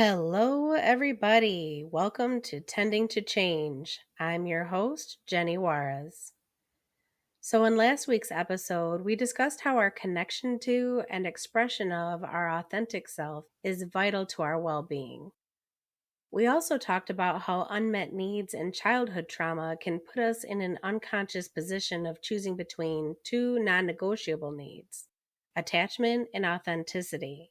Hello, everybody. Welcome to Tending to Change. I'm your host, Jenny Juarez. So, in last week's episode, we discussed how our connection to and expression of our authentic self is vital to our well being. We also talked about how unmet needs and childhood trauma can put us in an unconscious position of choosing between two non negotiable needs: attachment and authenticity.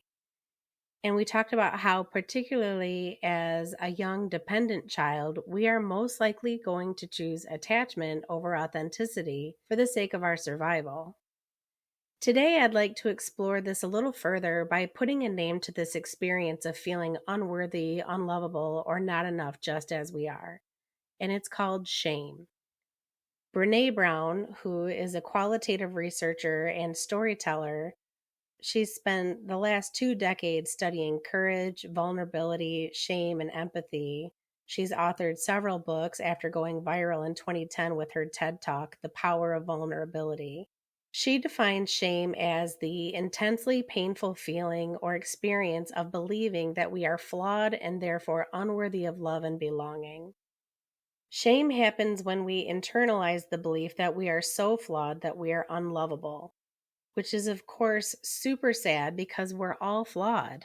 And we talked about how, particularly as a young dependent child, we are most likely going to choose attachment over authenticity for the sake of our survival. Today, I'd like to explore this a little further by putting a name to this experience of feeling unworthy, unlovable, or not enough just as we are. And it's called shame. Brene Brown, who is a qualitative researcher and storyteller, she's spent the last 2 decades studying courage, vulnerability, shame, and empathy. She's authored several books after going viral in 2010 with her TED Talk, The Power of Vulnerability. She defines shame as the intensely painful feeling or experience of believing that we are flawed and therefore unworthy of love and belonging. Shame happens when we internalize the belief that we are so flawed that we are unlovable, which is, of course, super sad because we're all flawed.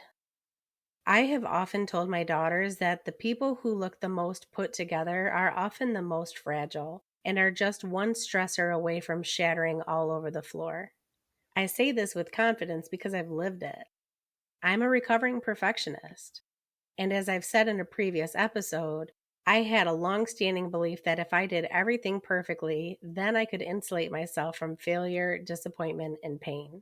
I have often told my daughters that the people who look the most put together are often the most fragile and are just one stressor away from shattering all over the floor. I say this with confidence because I've lived it. I'm a recovering perfectionist. And as I've said in a previous episode, I had a long-standing belief that if I did everything perfectly, then I could insulate myself from failure, disappointment, and pain.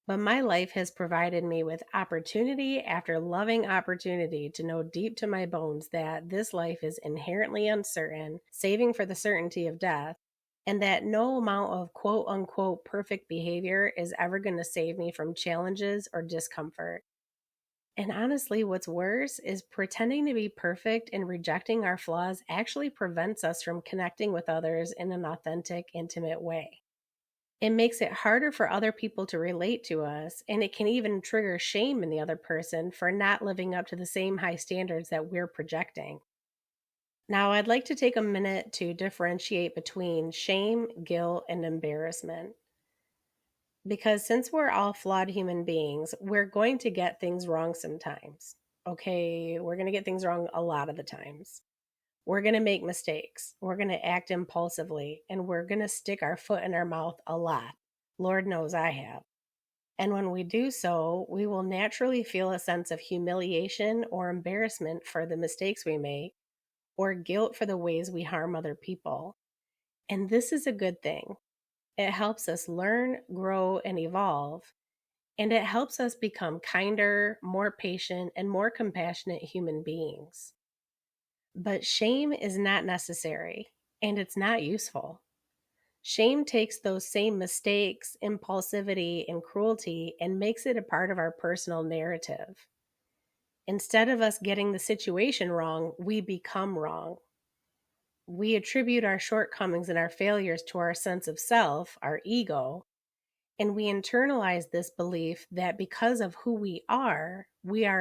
But my life has provided me with opportunity after loving opportunity to know deep to my bones that this life is inherently uncertain, saving for the certainty of death, and that no amount of quote unquote perfect behavior is ever going to save me from challenges or discomfort. And honestly, what's worse is pretending to be perfect and rejecting our flaws actually prevents us from connecting with others in an authentic, intimate way. It makes it harder for other people to relate to us, and it can even trigger shame in the other person for not living up to the same high standards that we're projecting. Now, I'd like to take a minute to differentiate between shame, guilt, and embarrassment. Because since we're all flawed human beings, we're going to get things wrong sometimes. Okay, we're going to get things wrong a lot of the times. We're going to make mistakes. We're going to act impulsively, and we're going to stick our foot in our mouth a lot. Lord knows I have. And when we do so, we will naturally feel a sense of humiliation or embarrassment for the mistakes we make, or guilt for the ways we harm other people. And this is a good thing. It helps us learn, grow, and evolve. And it helps us become kinder, more patient, and more compassionate human beings. But shame is not necessary, and it's not useful. Shame takes those same mistakes, impulsivity, and cruelty and makes it a part of our personal narrative. Instead of us getting the situation wrong, we become wrong. We attribute our shortcomings and our failures to our sense of self, our ego, and we internalize this belief that because of who we are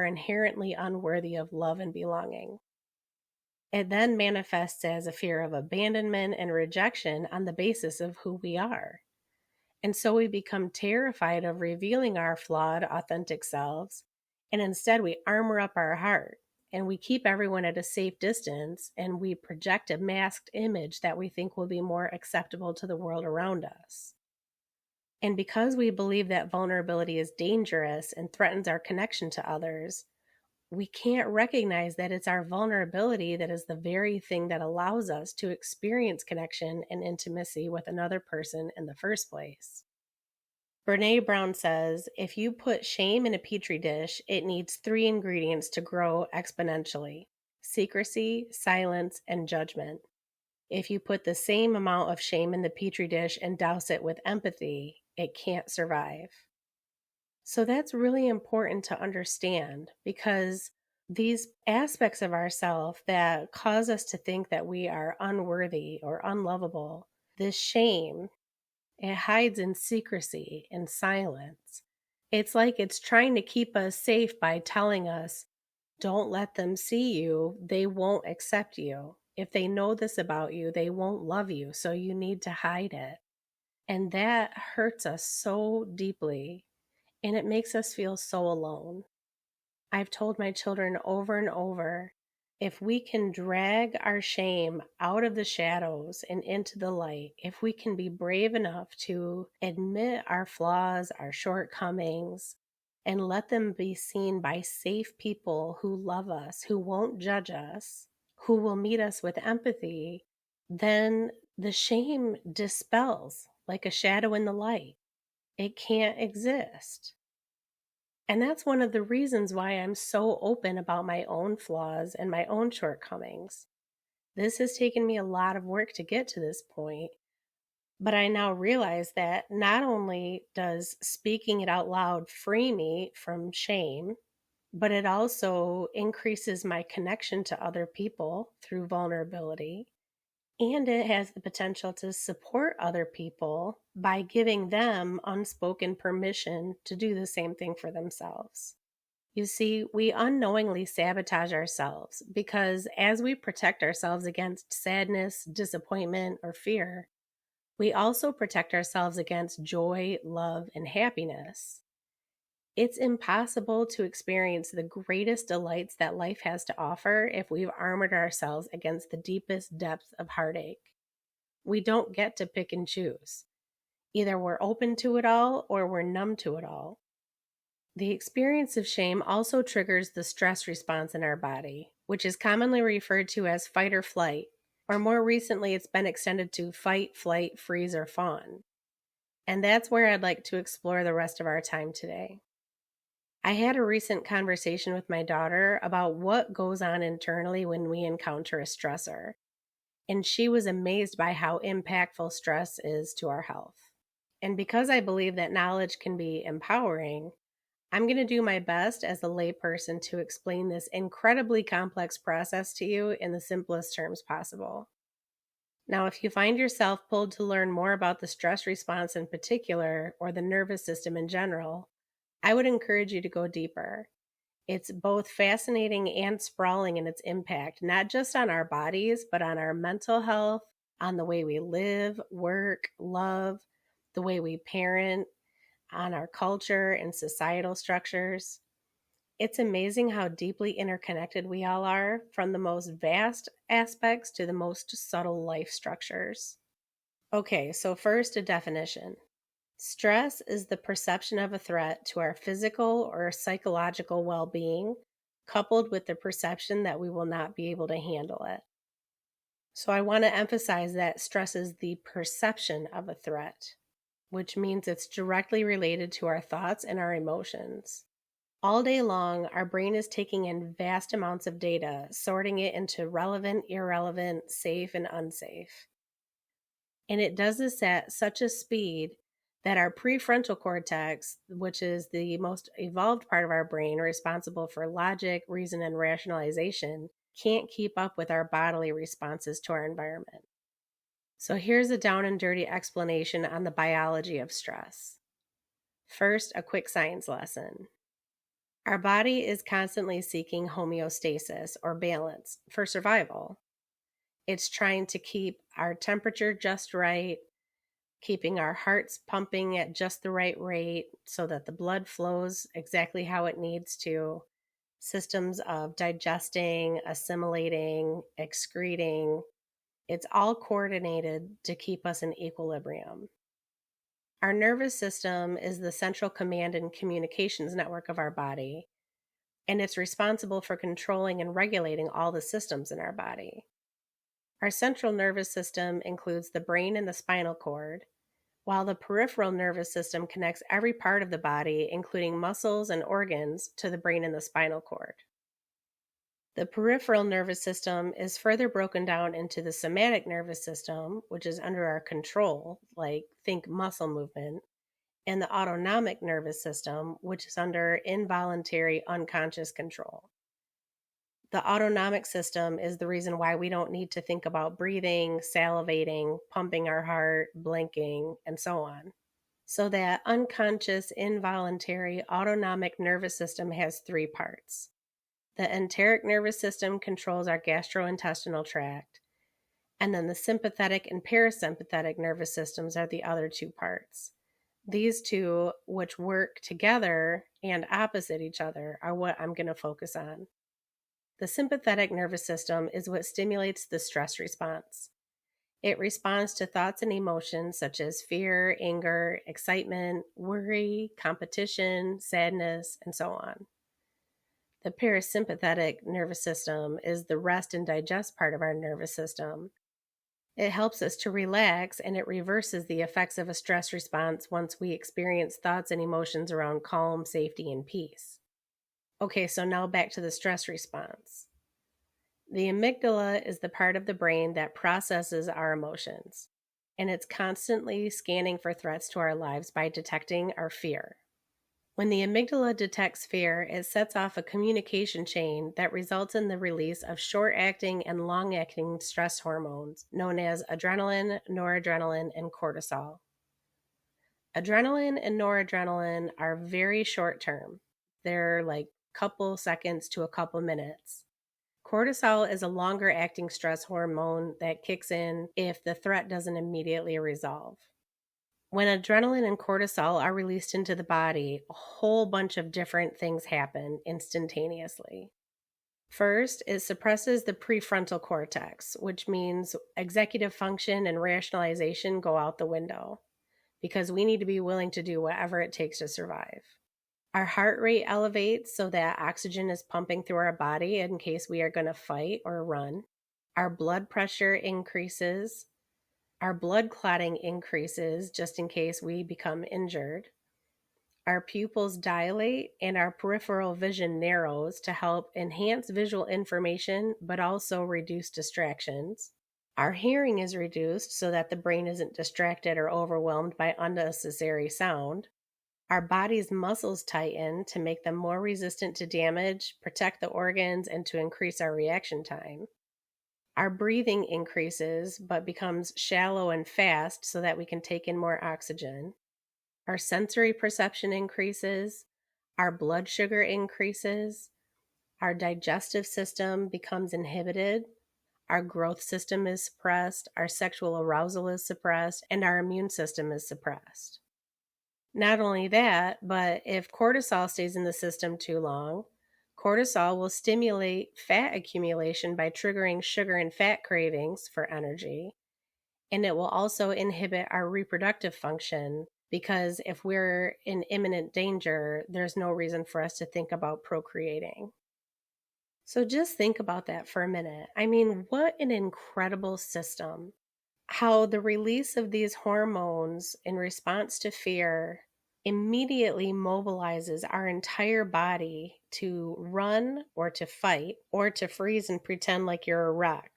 inherently unworthy of love and belonging. It then manifests as a fear of abandonment and rejection on the basis of who we are. And so we become terrified of revealing our flawed, authentic selves. And instead, we armor up our heart and we keep everyone at a safe distance and we project a masked image that we think will be more acceptable to the world around us. And because we believe that vulnerability is dangerous and threatens our connection to others, we can't recognize that it's our vulnerability that is the very thing that allows us to experience connection and intimacy with another person in the first place. Brene Brown says, if you put shame in a petri dish, it needs 3 ingredients to grow exponentially: secrecy, silence, and judgment. If you put the same amount of shame in the petri dish and douse it with empathy, it can't survive. So that's really important to understand, because these aspects of ourselves that cause us to think that we are unworthy or unlovable, this shame, it hides in secrecy and silence. It's like it's trying to keep us safe by telling us, Don't let them see you. They won't accept you. If they know this about you, they won't love you. So you need to hide it. And that hurts us so deeply. And it makes us feel so alone. I've told my children over and over, if we can drag our shame out of the shadows and into the light, if we can be brave enough to admit our flaws, our shortcomings, and let them be seen by safe people who love us, who won't judge us, who will meet us with empathy, then the shame dispels like a shadow in the light. It can't exist. And that's one of the reasons why I'm so open about my own flaws and my own shortcomings. This has taken me a lot of work to get to this point, but I now realize that not only does speaking it out loud free me from shame, but it also increases my connection to other people through vulnerability. And it has the potential to support other people by giving them unspoken permission to do the same thing for themselves. You see, we unknowingly sabotage ourselves because as we protect ourselves against sadness, disappointment, or fear, we also protect ourselves against joy, love, and happiness. It's impossible to experience the greatest delights that life has to offer if we've armored ourselves against the deepest depths of heartache. We don't get to pick and choose. Either we're open to it all or we're numb to it all. The experience of shame also triggers the stress response in our body, which is commonly referred to as fight or flight, or more recently, it's been extended to fight, flight, freeze, or fawn. And that's where I'd like to explore the rest of our time today. I had a recent conversation with my daughter about what goes on internally when we encounter a stressor, and she was amazed by how impactful stress is to our health. And because I believe that knowledge can be empowering, I'm going to do my best as a layperson to explain this incredibly complex process to you in the simplest terms possible. Now, if you find yourself pulled to learn more about the stress response in particular, or the nervous system in general, I would encourage you to go deeper. It's both fascinating and sprawling in its impact, not just on our bodies, but on our mental health, on the way we live, work, love, the way we parent, on our culture and societal structures. It's amazing how deeply interconnected we all are, from the most vast aspects to the most subtle life structures. Okay, so first, a definition. Stress is the perception of a threat to our physical or psychological well being, coupled with the perception that we will not be able to handle it. So I want to emphasize that stress is the perception of a threat, which means it's directly related to our thoughts and our emotions. All day long, our brain is taking in vast amounts of data, sorting it into relevant, irrelevant, safe, and unsafe. And it does this at such a speed that our prefrontal cortex, which is the most evolved part of our brain responsible for logic, reason, and rationalization, can't keep up with our bodily responses to our environment. So here's a down and dirty explanation on the biology of stress. First, a quick science lesson. Our body is constantly seeking homeostasis or balance for survival. It's trying to keep our temperature just right, keeping our hearts pumping at just the right rate so that the blood flows exactly how it needs to, systems of digesting, assimilating, excreting. It's all coordinated to keep us in equilibrium. Our nervous system is the central command and communications network of our body, and it's responsible for controlling and regulating all the systems in our body. Our central nervous system includes the brain and the spinal cord, while the peripheral nervous system connects every part of the body, including muscles and organs, to the brain and the spinal cord. The peripheral nervous system is further broken down into the somatic nervous system, which is under our control, like think muscle movement, and the autonomic nervous system, which is under involuntary unconscious control. The autonomic system is the reason why we don't need to think about breathing, salivating, pumping our heart, blinking, and so on. So that unconscious, involuntary autonomic nervous system has three parts. The enteric nervous system controls our gastrointestinal tract. And then the sympathetic and parasympathetic nervous systems are the other two parts. These two, which work together and opposite each other, are what I'm going to focus on. The sympathetic nervous system is what stimulates the stress response. It responds to thoughts and emotions such as fear, anger, excitement, worry, competition, sadness, and so on. The parasympathetic nervous system is the rest and digest part of our nervous system. It helps us to relax, and it reverses the effects of a stress response once we experience thoughts and emotions around calm, safety, and peace. Okay, so now back to the stress response. The amygdala is the part of the brain that processes our emotions, and it's constantly scanning for threats to our lives by detecting our fear. When the amygdala detects fear, it sets off a communication chain that results in the release of short-acting and long-acting stress hormones known as adrenaline, noradrenaline, and cortisol. Adrenaline and noradrenaline are very short-term. They're like a couple seconds to a couple minutes. Cortisol is a longer-acting stress hormone that kicks in if the threat doesn't immediately resolve. When adrenaline and cortisol are released into the body, a whole bunch of different things happen instantaneously. First, it suppresses the prefrontal cortex, which means executive function and rationalization go out the window because we need to be willing to do whatever it takes to survive. Our heart rate elevates so that oxygen is pumping through our body in case we are going to fight or run. Our blood pressure increases. Our blood clotting increases just in case we become injured. Our pupils dilate and our peripheral vision narrows to help enhance visual information but also reduce distractions. Our hearing is reduced so that the brain isn't distracted or overwhelmed by unnecessary sound. Our body's muscles tighten to make them more resistant to damage, protect the organs, and to increase our reaction time. Our breathing increases but becomes shallow and fast so that we can take in more oxygen. Our sensory perception increases. Our blood sugar increases. Our digestive system becomes inhibited. Our growth system is suppressed. Our sexual arousal is suppressed. And our immune system is suppressed. Not only that, but if cortisol stays in the system too long, cortisol will stimulate fat accumulation by triggering sugar and fat cravings for energy. And it will also inhibit our reproductive function because if we're in imminent danger, there's no reason for us to think about procreating. So just think about that for a minute. I mean, what an incredible system. How the release of these hormones in response to fear immediately mobilizes our entire body to run or to fight or to freeze and pretend like you're a wreck,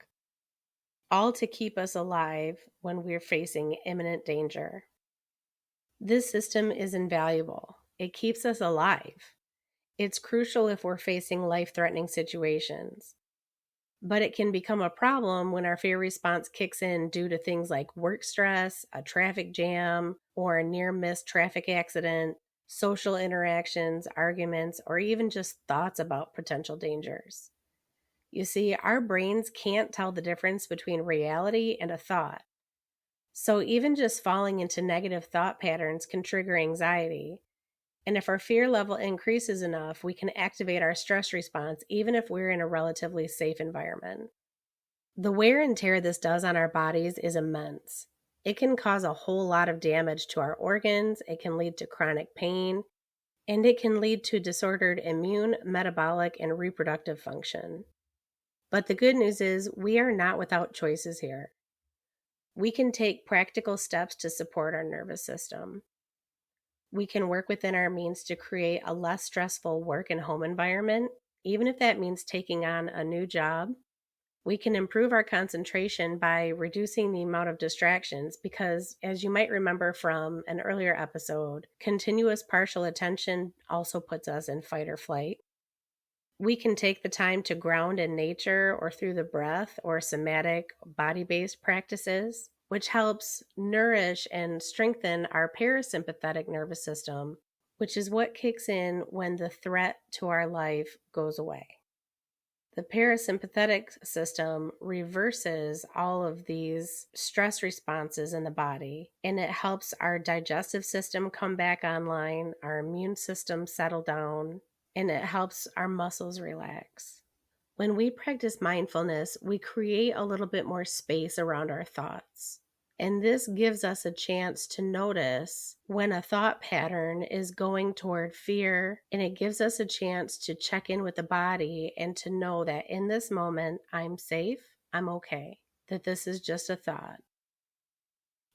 all to keep us alive when we're facing imminent danger. This system is invaluable. It keeps us alive. It's crucial if we're facing life-threatening situations. But it can become a problem when our fear response kicks in due to things like work stress, a traffic jam, or a near-miss traffic accident, social interactions, arguments, or even just thoughts about potential dangers. You see, our brains can't tell the difference between reality and a thought. So even just falling into negative thought patterns can trigger anxiety. And if our fear level increases enough, we can activate our stress response even if we're in a relatively safe environment. The wear and tear this does on our bodies is immense. It can cause a whole lot of damage to our organs, it can lead to chronic pain, and it can lead to disordered immune, metabolic, and reproductive function. But the good news is we are not without choices here. We can take practical steps to support our nervous system. We can work within our means to create a less stressful work and home environment, even if that means taking on a new job. We can improve our concentration by reducing the amount of distractions because, as you might remember from an earlier episode, continuous partial attention also puts us in fight or flight. We can take the time to ground in nature or through the breath or somatic body-based practices, which helps nourish and strengthen our parasympathetic nervous system, which is what kicks in when the threat to our life goes away. The parasympathetic system reverses all of these stress responses in the body, and it helps our digestive system come back online, our immune system settle down, and it helps our muscles relax. When we practice mindfulness, we create a little bit more space around our thoughts. And this gives us a chance to notice when a thought pattern is going toward fear, and it gives us a chance to check in with the body and to know that in this moment, I'm safe, I'm okay, that this is just a thought.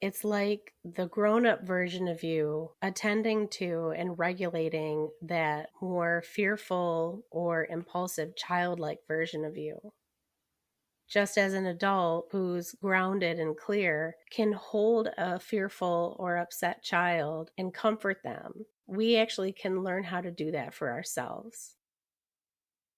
It's like the grown-up version of you attending to and regulating that more fearful or impulsive childlike version of you. Just as an adult who's grounded and clear can hold a fearful or upset child and comfort them, we actually can learn how to do that for ourselves.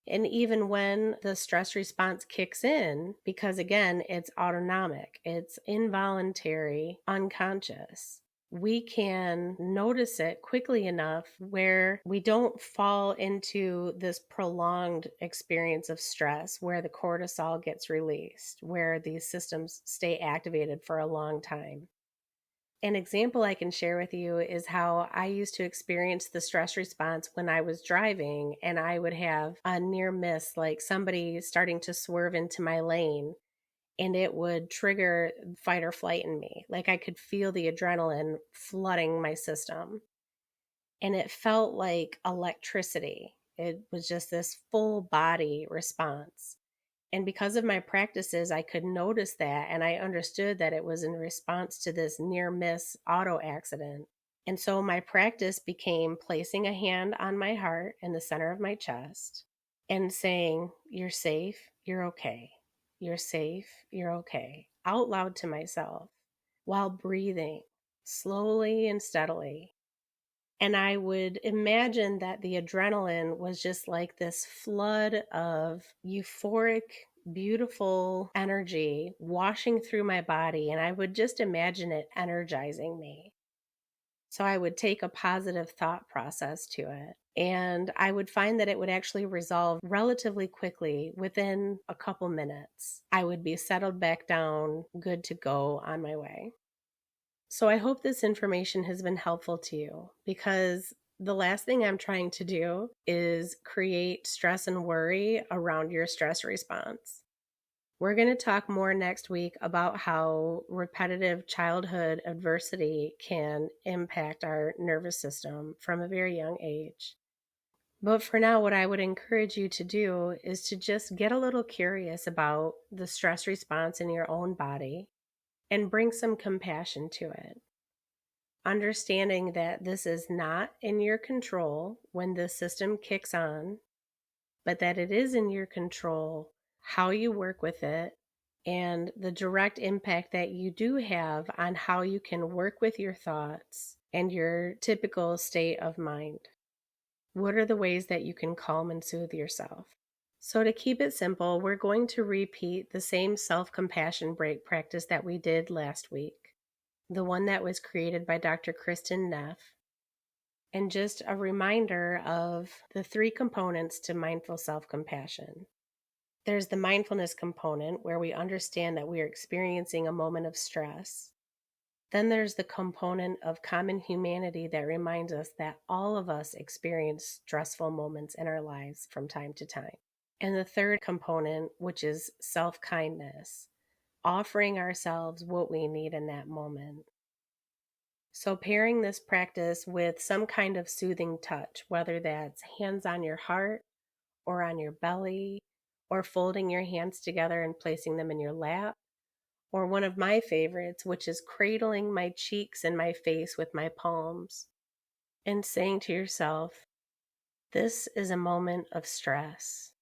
And even when the stress response kicks in, because again, it's autonomic, it's involuntary, unconscious, we can notice it quickly enough where we don't fall into this prolonged experience of stress where the cortisol gets released, where these systems stay activated for a long time. An example I can share with you is how I used to experience the stress response when I was driving, and I would have a near miss, like somebody starting to swerve into my lane, and it would trigger fight or flight in me. Like I could feel the adrenaline flooding my system, and it felt like electricity. It was just this full body response. And because of my practices, I could notice that, and I understood that it was in response to this near miss auto accident. And so my practice became placing a hand on my heart in the center of my chest and saying, "You're safe, you're okay. You're safe, you're okay," out loud to myself while breathing slowly and steadily. And I would imagine that the adrenaline was just like this flood of euphoric, beautiful energy washing through my body. And I would just imagine it energizing me. So I would take a positive thought process to it. And I would find that it would actually resolve relatively quickly within a couple minutes. I would be settled back down, good to go on my way. So I hope this information has been helpful to you, because the last thing I'm trying to do is create stress and worry around your stress response. We're going to talk more next week about how repetitive childhood adversity can impact our nervous system from a very young age. But for now, what I would encourage you to do is to just get a little curious about the stress response in your own body and bring some compassion to it. Understanding that this is not in your control when the system kicks on, but that it is in your control how you work with it and the direct impact that you do have on how you can work with your thoughts and your typical state of mind. What are the ways that you can calm and soothe yourself? So to keep it simple, we're going to repeat the same self-compassion break practice that we did last week, the one that was created by Dr. Kristen Neff. And just a reminder of the 3 components to mindful self-compassion. There's the mindfulness component, where we understand that we are experiencing a moment of stress. Then there's the component of common humanity that reminds us that all of us experience stressful moments in our lives from time to time. And the third component, which is self-kindness, offering ourselves what we need in that moment. So pairing this practice with some kind of soothing touch, whether that's hands on your heart or on your belly, or folding your hands together and placing them in your lap, or one of my favorites, which is cradling my cheeks and my face with my palms and saying to yourself, "This is a moment of stress.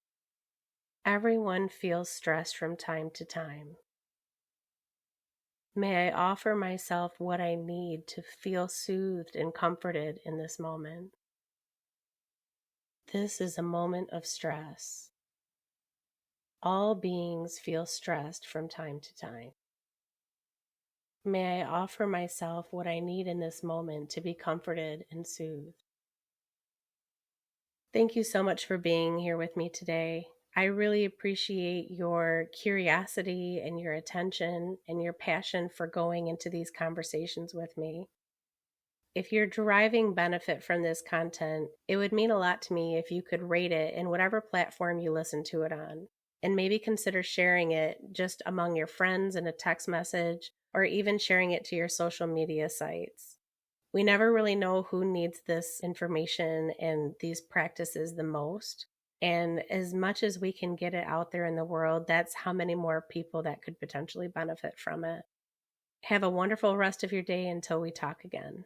Everyone feels stressed from time to time. May I offer myself what I need to feel soothed and comforted in this moment. This is a moment of stress. All beings feel stressed from time to time. May I offer myself what I need in this moment to be comforted and soothed." Thank you so much for being here with me today. I really appreciate your curiosity and your attention and your passion for going into these conversations with me. If you're deriving benefit from this content, it would mean a lot to me if you could rate it in whatever platform you listen to it on, and maybe consider sharing it just among your friends in a text message or even sharing it to your social media sites. We never really know who needs this information and these practices the most. And as much as we can get it out there in the world, that's how many more people that could potentially benefit from it. Have a wonderful rest of your day until we talk again.